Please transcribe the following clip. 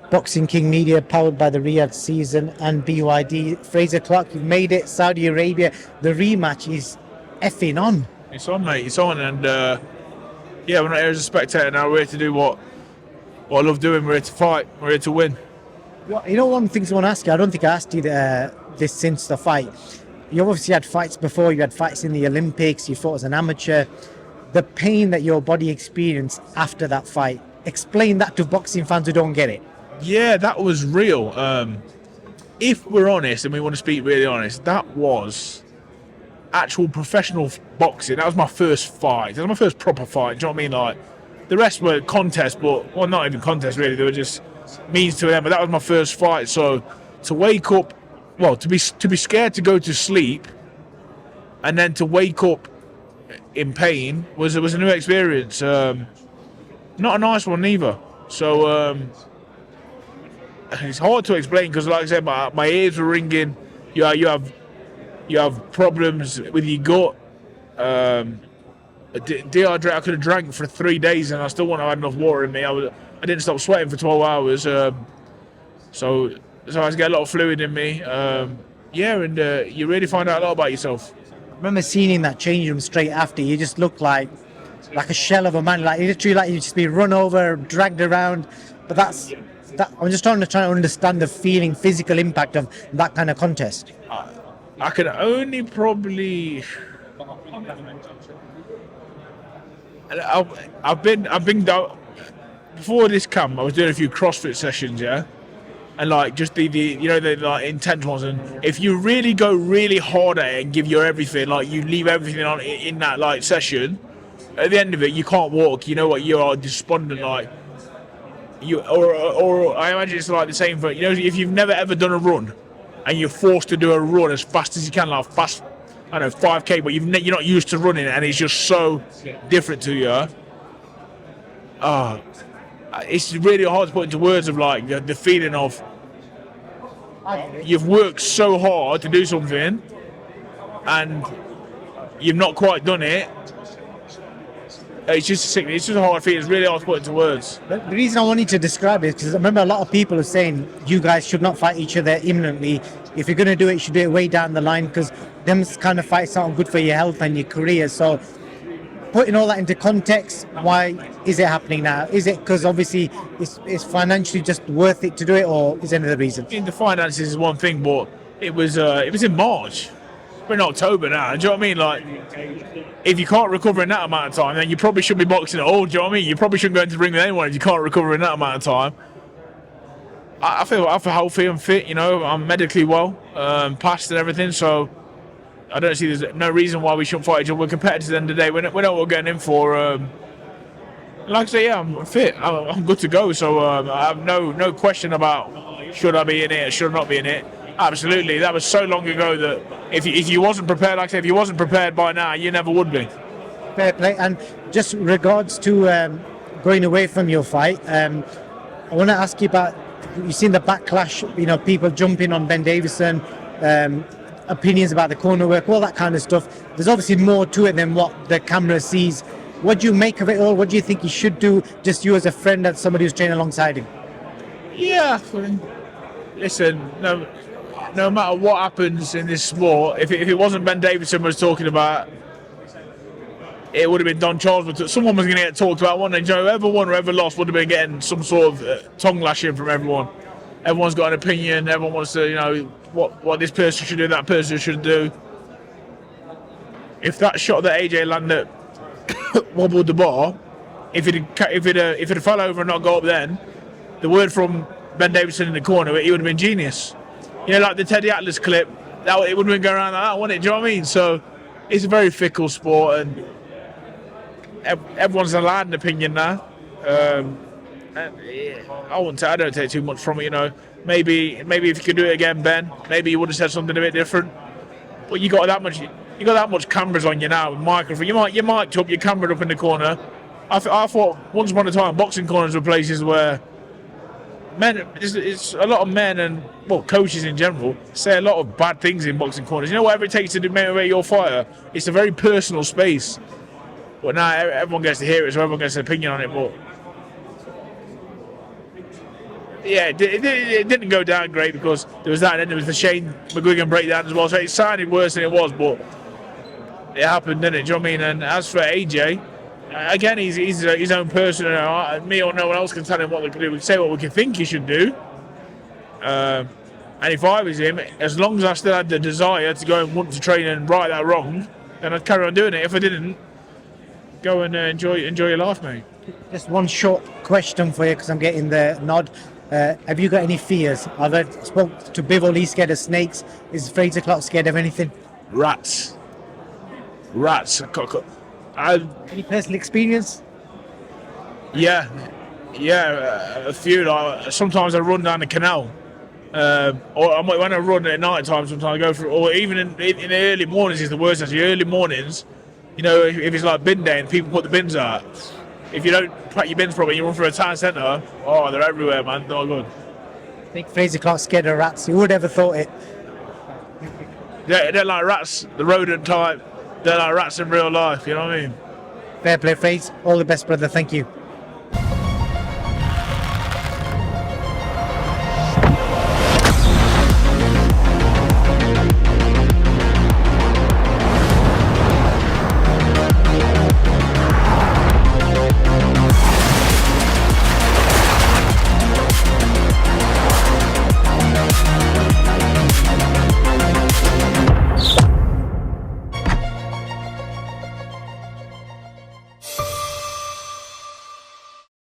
Boxing King Media, powered by the Riyadh season and BYD. Frazer, Clarke, you've made it. Saudi Arabia. The rematch is effing on. It's on, mate. It's on, and yeah, we're not here as a spectator now. We're here to do what I love doing. We're here to fight. We're here to win. Well, you know, one of the things I want to ask you, I don't think I asked you this since the fight. You obviously had fights before. You had fights in the Olympics. You fought as an amateur. The pain that your body experienced after that fight, explain that to boxing fans who don't get it. Yeah, that was real. If we're honest, and we want to speak really honest, that was actual professional boxing. That was my first fight. That was my first proper fight. Do you know what I mean? Like, the rest were contests, but, well, not even contests really. They were just means to them. But that was my first fight. So to wake up, well, to be scared to go to sleep, and then to wake up in pain was a new experience. Not a nice one either. So it's hard to explain because, like I said, my ears were ringing. You have problems with your gut. Dehydrated. I could have drank for 3 days and I still wouldn't have had enough water in me. I didn't stop sweating for 12 hours. So I was getting a lot of fluid in me. Yeah, and you really find out a lot about yourself. I remember seeing in that change room straight after, you just looked like a shell of a man. Like, literally, like you just be run over, dragged around. But that. I'm just trying to understand the feeling, physical impact of that kind of contest. I can only probably. I've been before this camp. I was doing a few CrossFit sessions, yeah, and like just the like intense ones. And if you really go really hard at it and give your everything, like you leave everything on in that like session, at the end of it you can't walk. You know what? You are despondent, like. Or I imagine it's like the same for, if you've never ever done a run and you're forced to do a run as fast as you can, like fast, I don't know, 5k, but you're not used to running and it's just so different to you. It's really hard to put into words of like the feeling of you've worked so hard to do something and you've not quite done it. It's just sick. It's just a hard feeling. It's really hard to put into words. The reason I wanted to describe it is because I remember a lot of people are saying you guys should not fight each other imminently. If you're going to do it, you should do it way down the line because them kind of fights aren't good for your health and your career. So putting all that into context, why is it happening now? Is it because obviously it's financially just worth it to do it, or is there another reason? I mean, the finances is one thing, but it was in March. We're in October now. Do you know what I mean? Like, if you can't recover in that amount of time, then you probably shouldn't be boxing at all. Do you know what I mean? You probably shouldn't go into the ring with anyone if you can't recover in that amount of time. I feel healthy and fit. I'm medically well, passed and everything. So I don't see there's no reason why we shouldn't fight each other. We're competitors at the end of the day. We know what we're getting in for. Like I say, yeah, I'm fit. I'm good to go. So I have no question about should I be in it or should I not be in it. Absolutely, that was so long ago that if you wasn't prepared, like I said, if you wasn't prepared by now, you never would be. Fair play. And just regards to going away from your fight, I want to ask you about, you've seen the backlash, people jumping on Ben Davison, opinions about the corner work, all that kind of stuff. There's obviously more to it than what the camera sees. What do you make of it all? What do you think he should do, just you as a friend and somebody who's training alongside him? Yeah, listen, no matter what happens in this sport, if it wasn't Ben Davison was talking about, it would have been Don Charles. But someone was going to get talked about one day. Whoever won or whoever lost would have been getting some sort of tongue lashing from everyone. Everyone's got an opinion. Everyone wants to, what this person should do, that person should do. If that shot that AJ landed wobbled the bar, if it fell over and not go up, then the word from Ben Davison in the corner, he would have been genius. Like the Teddy Atlas clip, it wouldn't have been going around like that, wouldn't it? Do you know what I mean? So it's a very fickle sport, and everyone's allowed an opinion now. I don't take too much from it. Maybe if you could do it again, Ben, maybe you would have said something a bit different. But you got that much cameras on you now with microphone. You might up your camera up in the corner. I thought once upon a time boxing corners were places where men, it's a lot of men and coaches in general say a lot of bad things in boxing corners. Whatever it takes to motivate your fighter, it's a very personal space. But now everyone gets to hear it, so everyone gets an opinion on it. But yeah, it didn't go down great because there was that, and then there was the Shane McGuigan breakdown as well. So it sounded worse than it was, but it happened, didn't it? Do you know what I mean? And as for AJ, again, he's his own person, and me or no one else can tell him what they can do. We can say what we can think he should do. And if I was him, as long as I still had the desire to go and want to train and right that wrong, then I'd carry on doing it. If I didn't, go and enjoy your life, mate. Just one short question for you, because I'm getting the nod. Have you got any fears? I've spoke to Bivol, he's scared of snakes. Is Frazer Clarke scared of anything? Rats. Any personal experience? Yeah, a few. Like, sometimes I run down the canal, or when I run at night time, sometimes I go through, or even in the early mornings is the worst. Actually, early mornings, you know, if it's like bin day and people put the bins out, if you don't pack your bins properly, you run through a town centre. Oh, they're everywhere, man. Not good. I think Frazer Clarke's scared of rats. Who would ever thought it? They're like rats, the rodent type. They're like rats in real life. You know what I mean? Fair play, Frazer. All the best, brother. Thank you.